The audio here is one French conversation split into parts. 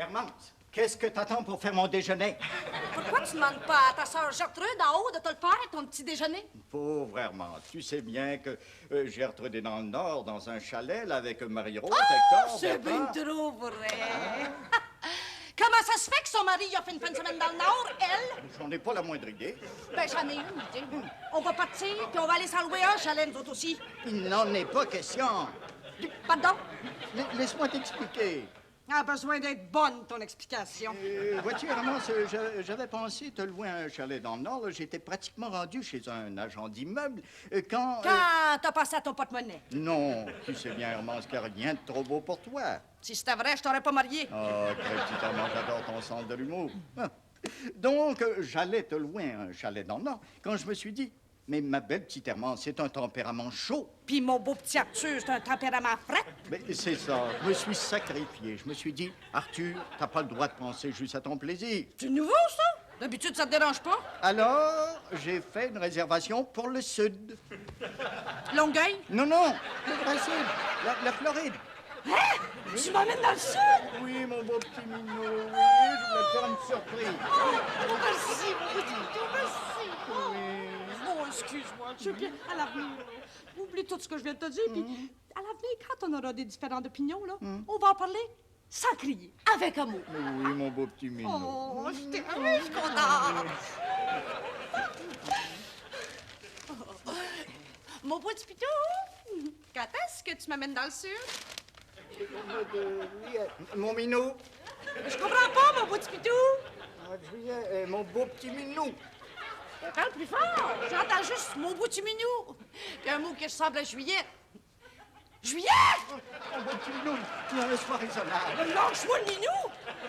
Hermance, qu'est-ce que t'attends pour faire mon déjeuner? Pourquoi tu demandes pas à ta sœur Gertrude en haut de te le faire, ton petit déjeuner? Pauvre Hermance, tu sais bien que Gertrude est dans le Nord, dans un chalet, là, avec Marie-Rose, Oh, Hector, c'est bien papa. trop vrai. Comment ça se fait que son mari a fait une fin de semaine dans le Nord, elle? J'en ai pas la moindre idée. Ben, j'en ai une idée. On va partir, puis on va aller s'en louer un chalet, nous autres aussi. Il n'en est pas question. Pardon? Laisse-moi t'expliquer. A besoin d'être bonne, ton explication. Vois-tu, Hermance, j'avais pensé te louer un chalet dans le Nord. Là. J'étais pratiquement rendu chez un agent d'immeuble quand... Quand t'as passé à ton porte-monnaie? Non, tu sais bien, Hermance, qu'il n'y a rien de trop beau pour toi. Si c'était vrai, je t'aurais pas marié. Oh, petite Hermance, j'adore ton sens de l'humour. Donc, j'allais te louer un chalet dans le Nord quand je me suis dit, mais ma belle petite Hermance, c'est un tempérament chaud. Puis mon beau petit Arthur, c'est un tempérament frais. Mais c'est ça, je me suis sacrifié. Je me suis dit, Arthur, t'as pas le droit de penser juste à ton plaisir. C'est nouveau, ça? D'habitude, ça te dérange pas? Alors, j'ai fait une réservation pour le Sud. Longueuil? Non, le vrai Sud, la Floride. Hein? Tu m'emmènes dans le Sud? Oui, mon beau petit minou, oui, je voulais te faire une surprise. Merci, mon petit Minou, merci. Oui. Oh, excuse-moi, je viens à l'avenir. Oublie tout ce que je viens de te dire, puis à l'avenir, quand on aura des différentes opinions, là, on va en parler sans crier, avec amour. Oui, mon beau petit minou. Oh, je suis contente. Mon beau petit pitou, quand est-ce que tu m'amènes dans le Sud? Mon minou. Je comprends pas, mon beau petit pitou. Mon beau petit minou. Parle plus fort. J'entends juste mon beau petit minou. Puis un mot qui ressemble à juillet. Juillet! Mon beau petit minou, ne sois raisonnable. Lâche-moi le minou!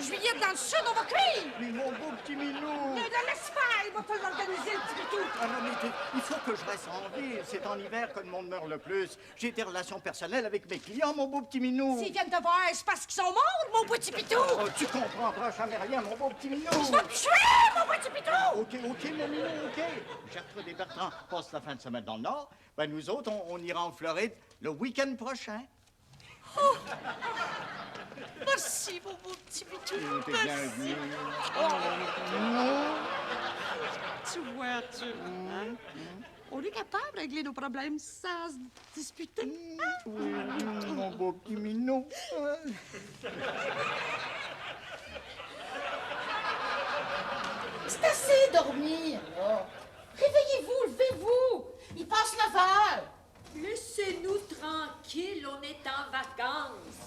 Juillet dans le Sud, on va crier! Mais mon beau petit minou. Le laisse faire, il va te l'organiser, le petit pitou. Ah non, mais il faut que je reste en ville. C'est en hiver que le monde meurt le plus. J'ai des relations personnelles avec mes clients, mon beau petit minou. S'ils viennent te voir, c'est parce qu'ils sont morts, mon petit pitou! Oh, tu comprendras jamais rien, mon beau petit minou. Je vais te tuer, mon petit pitou! OK, mon minou, OK. Gertrude et Bertrand passent la fin de semaine dans le Nord. Ben, nous autres, on ira en Floride le week-end prochain. Oh. Merci, mon beau petit pitou. T'es bienvenu. Tu vois, on est capable de régler nos problèmes sans se disputer. Oui, mon beau petit minou. C'est assez dormir, là. Réveillez-vous, levez-vous. Il passe 9 heures. Laissez-nous tranquilles, on est en vacances.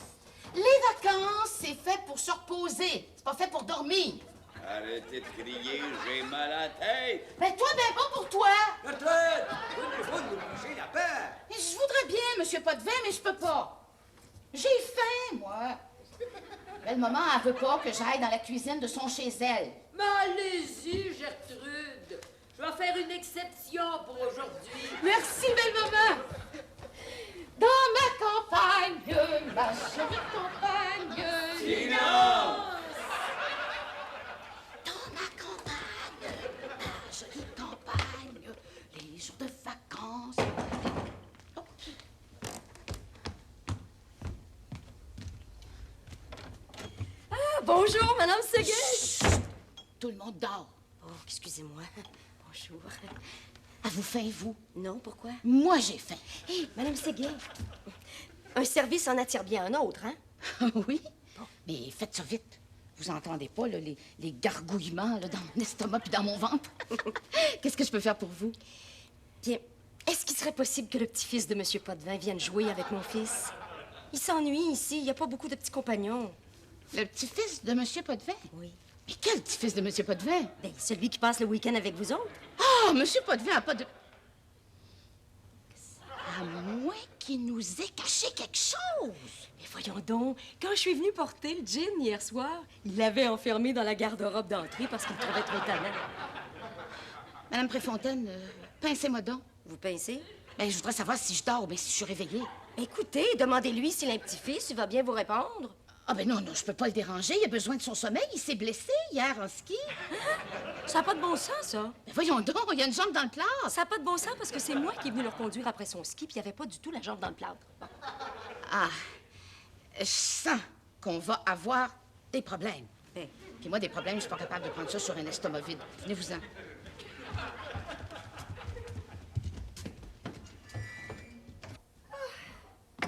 Les vacances, c'est fait pour se reposer. C'est pas fait pour dormir. Arrêtez de crier, j'ai mal à la tête. Ben toi, ben bon pour toi. La tête! Donnez-vous de nous bouger la paix. Je voudrais bien, Monsieur Potvin, mais je peux pas. J'ai faim, moi. Belle maman, elle veut pas que j'aille dans la cuisine de son chez elle. Mais allez-y, Gertrude. Je vais faire une exception pour aujourd'hui. Merci, belle maman. Dans ma campagne, ma chérie campagne. Silence! Dans ma campagne, ma jolie campagne, les jours de vacances. Oh. Ah, bonjour, Madame Séguin. Chut! Tout le monde dort. Oh, excusez-moi. Bonjour. À vous faim, vous? Non, pourquoi? Moi, j'ai faim. Hé, Madame Séguin. Un service en attire bien un autre, hein? Oui? Bon. Mais faites ça vite. Vous entendez pas là, les gargouillements là, dans mon estomac puis dans mon ventre? Qu'est-ce que je peux faire pour vous? Bien, est-ce qu'il serait possible que le petit-fils de Monsieur Potvin vienne jouer avec mon fils? Il s'ennuie ici, il n'y a pas beaucoup de petits compagnons. Le petit-fils de Monsieur Potvin? Oui. Mais quel petit-fils de Monsieur Potvin? Ben, celui qui passe le week-end avec vous autres. Ah, Monsieur Potvin a pas de... À moins qu'il nous ait caché quelque chose. Mais voyons donc, quand je suis venue porter le gin hier soir, il l'avait enfermé dans la garde-robe d'entrée parce qu'il le trouvait trop tannant. Madame Préfontaine, pincez-moi donc. Vous pincez? Ben, je voudrais savoir si je dors ou bien si je suis réveillée. Écoutez, demandez-lui s'il a un petit-fils, il va bien vous répondre. Ah ben non, je peux pas le déranger. Il a besoin de son sommeil. Il s'est blessé hier en ski. Ça n'a pas de bon sens, ça. Ben voyons donc, il y a une jambe dans le plâtre. Ça n'a pas de bon sens parce que c'est moi qui est venu le reconduire après son ski, puis il n'y avait pas du tout la jambe dans le plâtre. Bon. Ah, je sens qu'on va avoir Des problèmes. Puis moi, des problèmes, je suis pas capable de prendre ça sur un estomac vide. Venez-vous-en.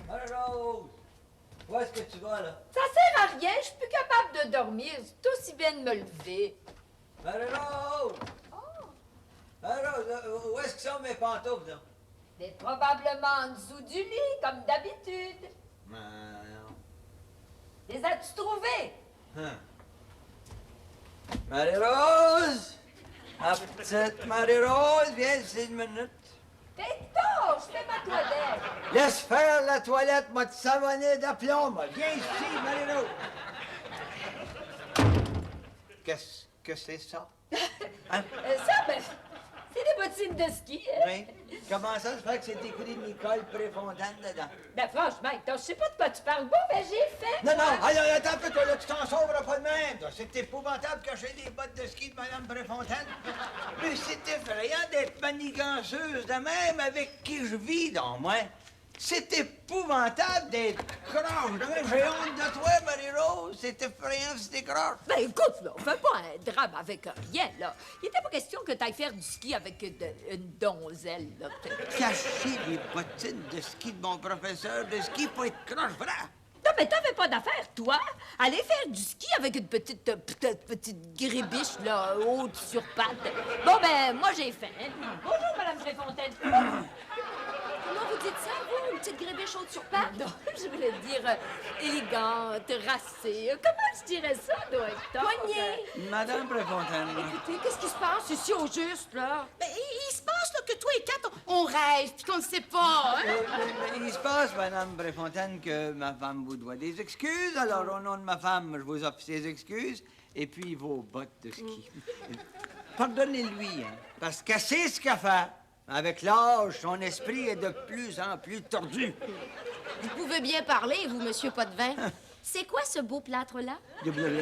Marie-Rose! Où est-ce que tu vas, là? Ça sert à rien, je suis plus capable de dormir. C'est aussi bien de me lever. Marie-Rose! Marie-Rose, où est-ce que sont mes pantoufles, là? Mais probablement en dessous du lit, comme d'habitude. Non. Les as-tu trouvées? Hein. Marie-Rose! Ma petite Marie-Rose, viens ici une minute. Tais-toi, je fais ma toilette. Laisse faire la toilette, moi, te savonner d'aplomb, moi. Viens ici, Marie-Rose. Qu'est-ce que c'est ça? Hein? Ça, ben, c'est des bottines de ski, hein? Oui. Comment ça se fait que c'est écrit Nicole Préfontaine dedans? Ben franchement, Hector, je sais pas de quoi tu parles. Bon, ben j'ai fait. Non, moi. non, attends un peu, toi, là, tu t'en sauveras pas de même, toi. C'est épouvantable que j'ai des bottes de ski de Mme Préfontaine. Mais c'est effrayant d'être maniganceuse de même avec qui je vis, donc, moi. C'est épouvantable d'être croche de même. J'ai honte de toi, Marie-Rose. C'est effrayant si t'es croche. Ben écoute, là, on fait pas un drame avec rien, là. Il était pas question que t'ailles faire du ski avec une donzelle, là. Cacher les bottines de ski de mon professeur de ski pour être croche, voilà. Non, mais t'avais pas d'affaire, toi. Aller faire du ski avec une petite grébiche, là, haute sur pattes. Bon, ben, moi, j'ai faim. Bonjour, Madame Préfontaine. Comment vous dites ça, vous, une petite grébiche haute sur pattes? Non, je voulais dire élégante, racée. Comment je dirais ça, toi, Hector? Poignée. Madame Préfontaine. Écoutez, qu'est-ce qui se passe ici au juste, là? Ben, il se passe là, que toi et Kat, on rêve, puis qu'on ne sait pas. Hein? Il se passe, Madame Préfontaine, que ma femme vous doit des excuses. Alors, au nom de ma femme, je vous offre ses excuses. Et puis, vos bottes de ski. Pardonnez-lui, hein, parce qu'elle sait ce qu'elle fait. Avec l'âge, son esprit est de plus en plus tordu. Vous pouvez bien parler, vous, Monsieur Potvin. C'est quoi ce beau plâtre-là? Mais voyons,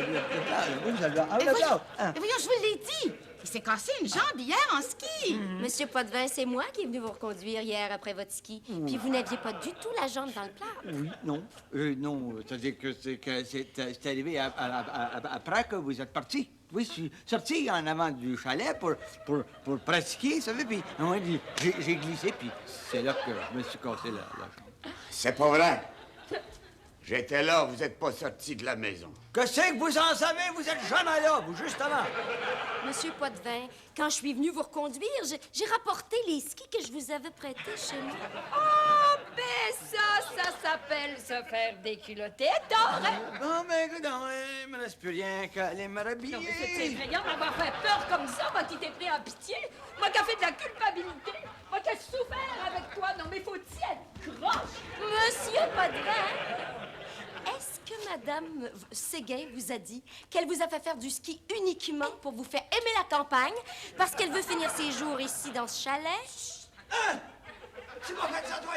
je vous l'ai dit. Il s'est cassé une jambe hier en ski. Monsieur Potvin, c'est moi qui est venu vous reconduire hier après votre ski. Puis vous n'aviez pas du tout la jambe dans le plâtre. Oui, non. Non, c'est-à-dire que c'est arrivé après que vous êtes parti. Oui, je suis sorti en avant du chalet pour pratiquer, vous savez, puis j'ai glissé, puis c'est là que je me suis cassé la jambe. C'est pas vrai. J'étais là, vous êtes pas sorti de la maison. Que c'est que vous en savez? Vous êtes jamais là, vous, justement. Monsieur Potvin, quand je suis venue vous reconduire, j'ai rapporté les skis que je vous avais prêtés chez moi. Oh, ben ça s'appelle se faire déculotter, t'aurais. Non, mais écoute, il me reste plus rien qu'à aller me rhabiller. Non, mais c'est effrayant d'avoir fait peur comme ça, moi qui t'ai pris en pitié. Moi qui a fait de la culpabilité. Moi qui ai souffert avec toi. Non, mais faut-il être croche? Monsieur Potvin, est-ce que Madame Séguin vous a dit qu'elle vous a fait faire du ski uniquement pour vous faire aimer la campagne, parce qu'elle veut finir ses jours ici dans ce chalet? Hein? Tu m'as fait ça, toi?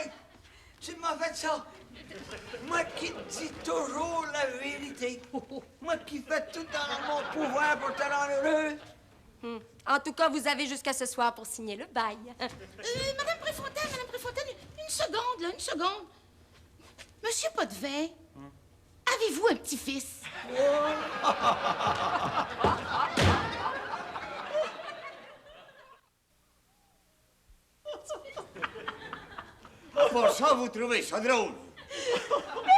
Tu m'as fait ça? Moi qui dis toujours la vérité. Moi qui fais tout dans mon pouvoir pour te rendre heureux. En tout cas, vous avez jusqu'à ce soir pour signer le bail. Madame Préfontaine, une seconde, là, une seconde. Monsieur Potvin, avez-vous un petit-fils? Pour ça, vous trouvez ça drôle? Oui,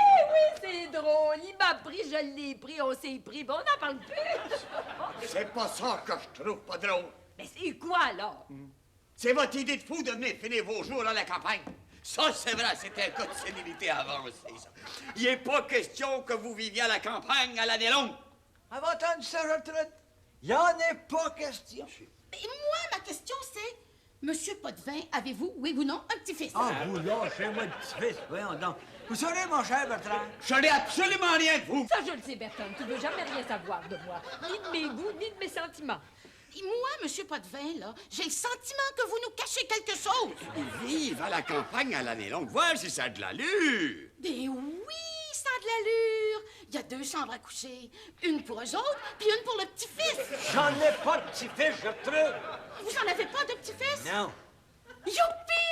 c'est drôle. Il m'a pris, je l'ai pris, on s'est pris. Bon, on n'en parle plus. C'est pas ça que je trouve pas drôle. Mais c'est quoi, là? C'est votre idée de fou de venir finir vos jours à la campagne. Ça, c'est vrai, c'était un cas de sénilité avancée, ça. Il n'est pas question que vous viviez à la campagne à l'année longue. Avez entendu ça, Gertrude? Il en est pas question. Mais moi, ma question, c'est... Monsieur Potvin, avez-vous, oui ou non, un petit-fils? Ah, vous lâchez-moi le petit-fils, voyons donc. Vous saurez, mon cher Bertrand? Je n'ai absolument rien de vous. Ça, je le sais, Bertrand. Tu veux jamais rien savoir de moi. Ni de mes goûts, ni de mes sentiments. Et moi, Monsieur Potvin, là, j'ai le sentiment que vous nous cachez quelque chose. Ils vivent à la campagne à l'année longue. Voilà si ça a de l'allure. Mais oui, ça a de l'allure. Il y a 2 chambres à coucher. Une pour eux autres, puis une pour le petit-fils. J'en ai pas de petit-fils, Gertrude. Vous en avez pas de petit-fils? Non. Youpi!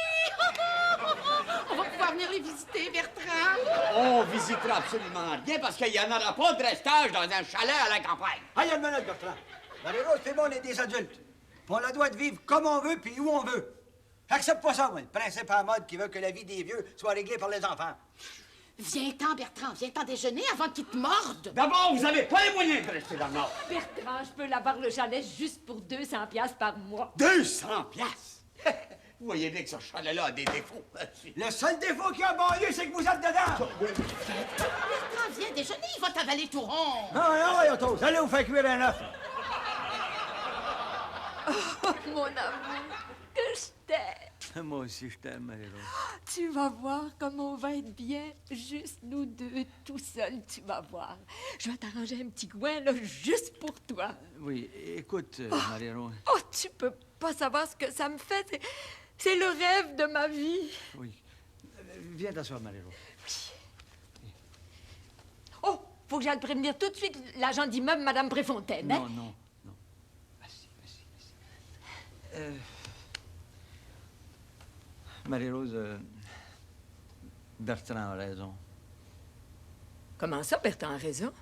On va pouvoir venir les visiter, Bertrand? On visitera absolument rien parce qu'il n'y en aura pas de restage dans un chalet à la campagne. Ah, il y a une minute, Bertrand. Marie-Rose, c'est bon, on est des adultes. Puis on a le droit de vivre comme on veut puis où on veut. Accepte pas ça, moi, le principe à la mode qui veut que la vie des vieux soit réglée par les enfants. Viens-t'en, Bertrand, viens-t'en déjeuner avant qu'ils te mordent. D'abord, vous n'avez pas les moyens de rester dans le Nord. Bertrand, je peux l'avoir le chalet juste pour 200 piastres par mois. 200 piastres. Vous voyez bien que ce chalet-là a des défauts. Le seul défaut qu'il y a en banlieue, c'est que vous êtes dedans. Bertrand, viens déjeuner, il va t'avaler tout rond. Non, non, Yotos, allez vous faire cuire un œuf. Oh, mon amour, que je t'aime. Moi aussi, je t'aime, Marie-Rose. Tu vas voir comme on va être bien, juste nous deux, tout seuls, tu vas voir. Je vais t'arranger un petit coin, là, juste pour toi. Oui, écoute, Marie-Rose. Oh, tu peux pas savoir ce que ça me fait. C'est le rêve de ma vie. Oui. Viens t'asseoir, Marie-Rose. Oh, faut que j'aille prévenir tout de suite l'agent d'immeuble, Madame Préfontaine. Hein? Non, non, non. Vas-y. Marie-Rose, Bertrand a raison. Comment ça, Bertrand a raison?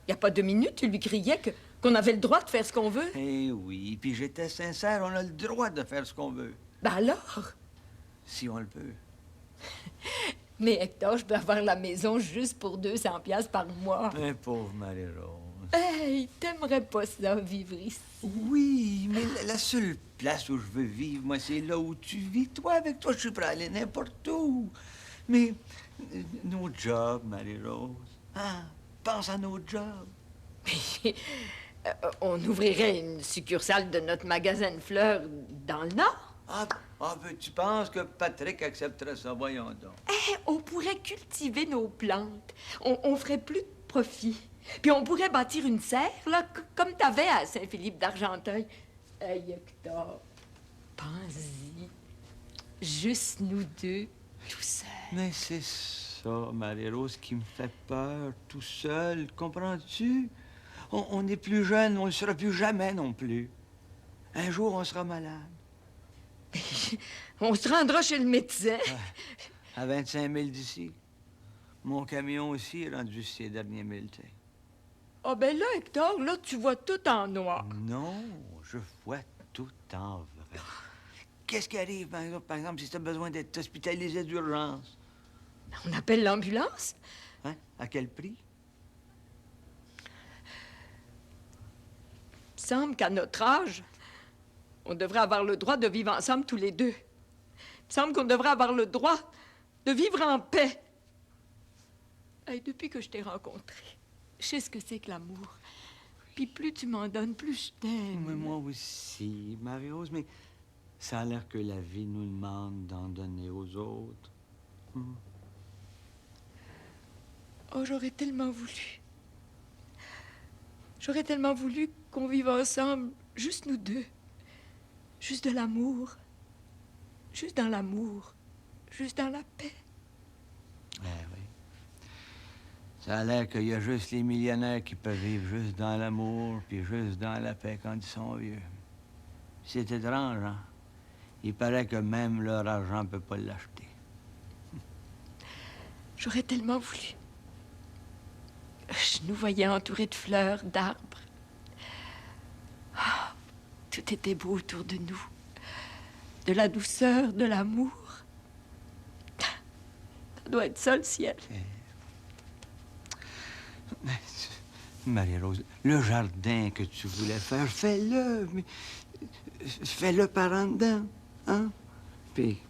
Il n'y a pas 2 minutes, tu lui criais qu'on avait le droit de faire ce qu'on veut. Eh oui, puis j'étais sincère, on a le droit de faire ce qu'on veut. Ben alors? Si on le peut. Mais Hector, je peux avoir la maison juste pour 200 piastres par mois. Mais pauvre Marie-Rose. Hey, t'aimerais pas ça, vivre ici? Oui, mais la seule place où je veux vivre, moi, c'est là où tu vis. Toi, avec toi, je suis prêt à aller n'importe où. Mais nos jobs, Marie-Rose. Hein? Pense à nos jobs. On ouvrirait une succursale de notre magasin de fleurs dans le Nord? Ben, tu penses que Patrick accepterait ça? Voyons donc. On pourrait cultiver nos plantes. On ferait plus de profit. Puis on pourrait bâtir une serre, là, comme t'avais à Saint-Philippe d'Argenteuil. Hey, Hector, pense-y. Juste nous deux, tout seuls. Mais c'est ça, Marie-Rose, qui me fait peur, tout seul. Comprends-tu? On est plus jeune, on ne le sera plus jamais non plus. Un jour, on sera malade. On se rendra chez le médecin. À 25 000 d'ici. Mon camion aussi est rendu ses derniers 1000, tu sais. Ah ben là, Hector, là, tu vois tout en noir. Non, je vois tout en vrai. Qu'est-ce qui arrive, par exemple, si tu as besoin d'être hospitalisé d'urgence? On appelle l'ambulance? Hein? À quel prix? Il me semble qu'à notre âge, on devrait avoir le droit de vivre ensemble tous les deux. Il me semble qu'on devrait avoir le droit de vivre en paix. Hey, depuis que je t'ai rencontré, je sais ce que c'est que l'amour. Puis plus tu m'en donnes, plus je t'aime. Mais moi aussi, Marie-Rose, mais ça a l'air que la vie nous demande d'en donner aux autres. Oh, j'aurais tellement voulu. J'aurais tellement voulu qu'on vive ensemble, juste nous deux. Juste de l'amour. Juste dans l'amour. Juste dans la paix. Eh oui. Ça a l'air qu'il y a juste les millionnaires qui peuvent vivre juste dans l'amour puis juste dans la paix quand ils sont vieux. C'est étrange, hein? Il paraît que même leur argent ne peut pas l'acheter. J'aurais tellement voulu. Je nous voyais entourés de fleurs, d'arbres. Ah, tout était beau autour de nous. De la douceur, de l'amour. Ça doit être ça, le ciel. Marie-Rose, le jardin que tu voulais faire, fais-le, mais fais-le par en dedans, hein? Puis,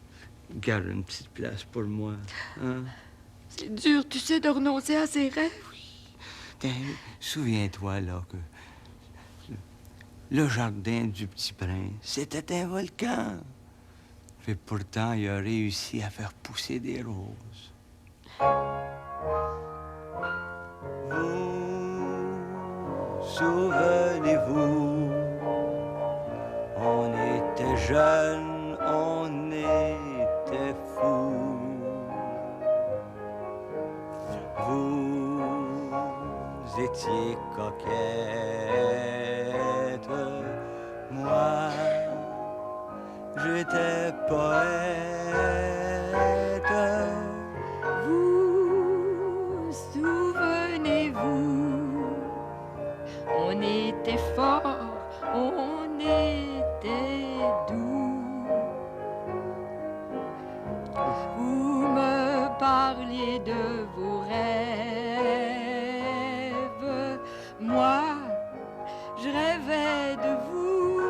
garde une petite place pour moi, hein? C'est dur, tu sais, de renoncer à ses rêves. Tiens, souviens-toi, là, que le jardin du Petit Prince, c'était un volcan. Puis pourtant, il a réussi à faire pousser des roses. Vous, souvenez-vous, on était jeunes, on était fous. Vous étiez coquette, moi, j'étais poète. était fort, on était doux. Vous me parliez de vos rêves, moi, je rêvais de vous.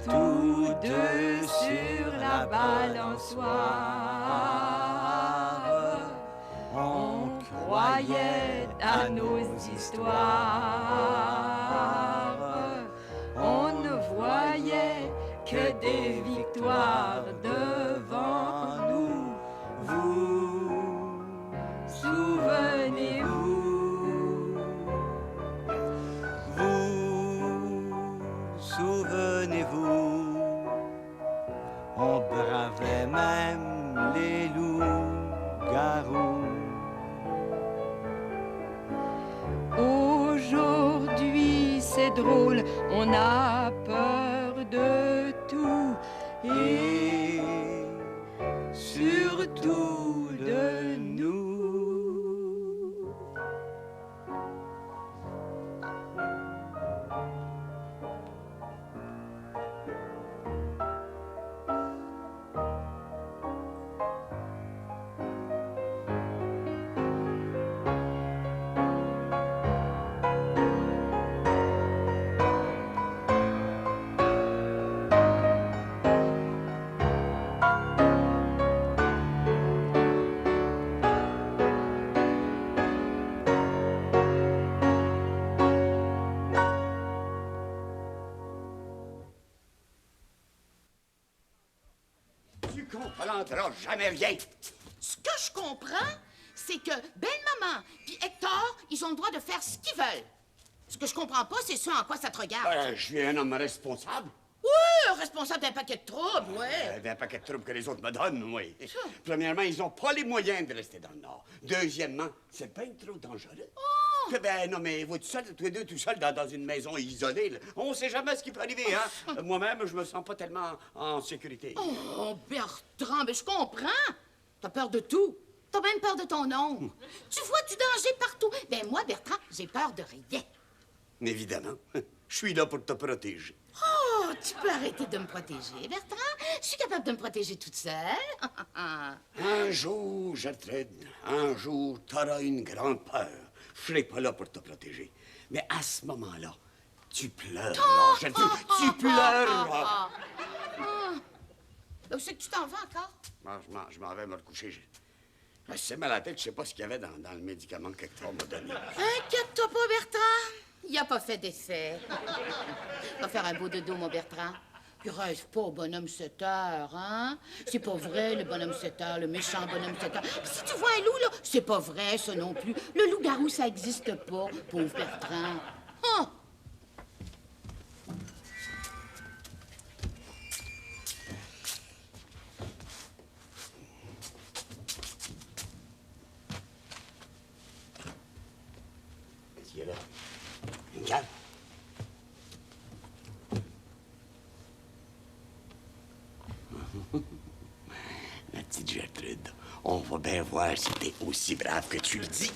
Tous deux sur la balançoire, on croyait à nos histoires. On ne voyait que des victoires devant nous. Vous, souvenez-vous. Vous, souvenez-vous, on bravait même les loups-garous. Aujourd'hui, c'est drôle, on a peur de tout et surtout de nous. Tu comprendras jamais rien. Ce que je comprends, c'est que Belle-Maman puis Hector, ils ont le droit de faire ce qu'ils veulent. Ce que je comprends pas, c'est ce en quoi ça te regarde. Je suis un homme responsable. Oui, responsable d'un paquet de troubles, ouais. D'un paquet de troubles que les autres me donnent, oui. Premièrement, ils n'ont pas les moyens de rester dans le Nord. Deuxièmement, c'est pas trop dangereux. Oh! Ben non, mais vous tous les deux tout seuls dans une maison isolée, là. On sait jamais ce qui peut arriver, hein. Moi-même, je me sens pas tellement en sécurité. Oh, Bertrand, mais je comprends. T'as peur de tout. T'as même peur de ton ombre. Tu vois du danger partout. Ben moi, Bertrand, j'ai peur de rien. Évidemment. Je suis là pour te protéger. Oh, tu peux arrêter de me protéger, Bertrand. Je suis capable de me protéger toute seule. Un jour, Gertrude, un jour, t'auras une grande peur. Je serai pas là pour te protéger. Mais à ce moment-là, tu pleureras, Gertrude. Tu pleureras. Où c'est que tu t'en vas encore? Je m'en vais me recoucher. Je sais mal à la tête, je sais pas ce qu'il y avait dans le médicament que Hector m'a donné. Inquiète-toi pas, Bertrand. Il a pas fait d'effet. Va faire un beau dodo, mon Bertrand. Puis rêve pas au bonhomme 7 heures, hein? C'est pas vrai, le bonhomme 7 heures, le méchant bonhomme 7 heures. Puis si tu vois un loup, là, c'est pas vrai, ça non plus. Le loup-garou, ça existe pas, pauvre Bertrand. Oh! Qu'est-ce qu'il y a là? Une cave? Ma petite Gertrude, on va bien voir si t'es aussi brave que tu le dis.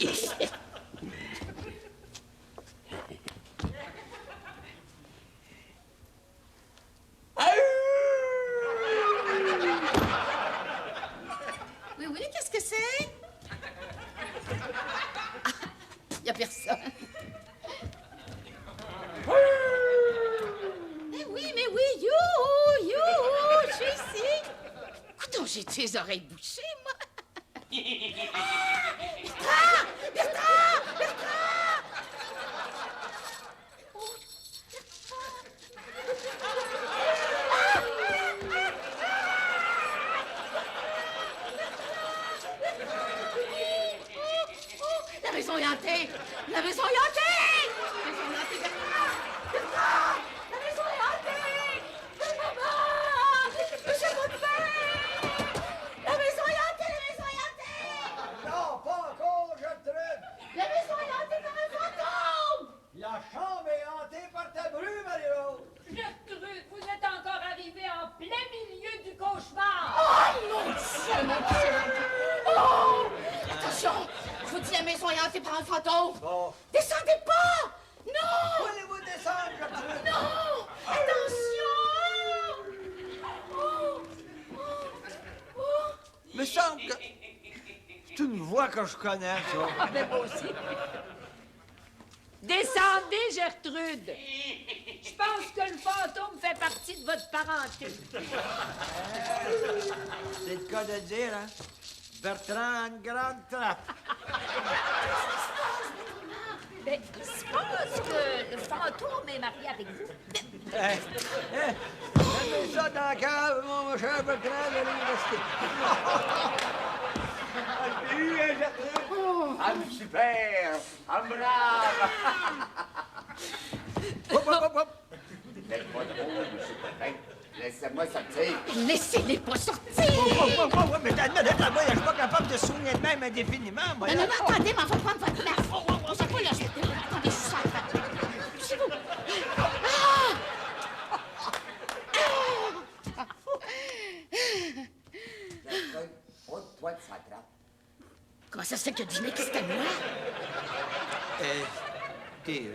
Oui, qu'est-ce que c'est? Il y a personne. Mais oui, you, je suis ici. Écoute, j'ai tes oreilles bouchées, moi. Bertrand! Oh, la maison est hantée! La maison est hantée! La maison est hantée, Bertrand! La maison est hantée! Maman! Monsieur Godefroy! La maison est hantée! Non, pas encore, Gertrude. La maison est hantée par un fantôme! La chambre est hantée par ta bru, Marie-Rose. Gertrude, vous êtes encore arrivée en plein milieu du cauchemar. Oh, mon Dieu, mon Dieu! Oh! Attention! Je vous dis, la maison est hantée par un fantôme. Bon. Descendez pas! Non! Voulez-vous descendre, Gertrude? Non! Attention! Oh! Me semble que c'est une voix que je connais, ça. Ah, ben moi aussi. Descendez, Gertrude. Je pense que le fantôme fait partie de votre parenté. C'est le cas de dire, hein? Bertrand a une grande trappe. Mais il se passe que le fantôme est marié avec vous. Mettez ça dans la cave, mon cher Bertrand de l'université. Salut, Gertrude! Âme super! Âme brave! Hop, hop, hop, hop. C'est pas drôle, monsieur Potin. Laissez-moi sortir. Laissez-les pas sortir! Mais t'as une minute là-bas, je suis pas capable de souvenir de même indéfiniment, moi. Non, non, non, attendez, mais on va prendre votre place. C'est quoi, là? Attendez, je suis sur la table. Poussez-vous. Gertrude, ôte-toi de sa trappe. Comment ça se fait que tu devinais que c'était moi? Écoutez,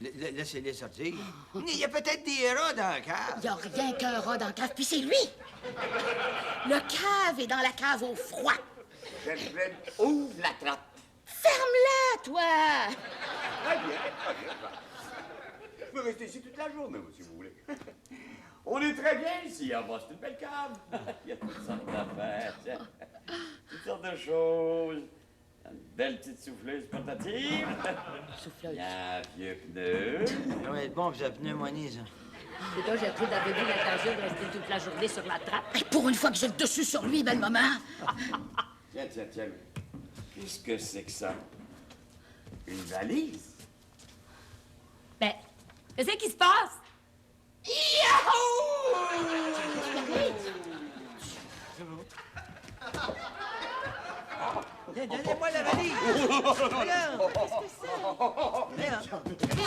laissez-les sortir. Il y a peut-être des rats dans la cave. Il n'y a rien qu'un rat dans la cave, puis c'est lui. Le cave est dans la cave au froid. Gertrude, ouvre la trappe. Ferme-la, toi! Très bien, très bien. Je peux rester ici toute la journée, moi, si vous voulez. On est très bien ici, en bas. C'est une belle cave. Il y a toutes sortes d'affaires, tiens. Toutes sortes de choses. Une belle petite souffleuse portative. Souffleuse. Il y a un vieux pneu. Ça va être bon pour sa pneumonie, ça. Et toi, Gertrude, avez-vous l'intention de rester toute la journée sur la trappe? Hey, pour une fois que j'ai le dessus sur lui, belle maman. Tiens, tiens, tiens. Qu'est-ce que c'est que ça? Une valise? Ben, qu'est-ce qui se passe? Donnez-moi la valise. Regarde. Qu'est-ce que c'est?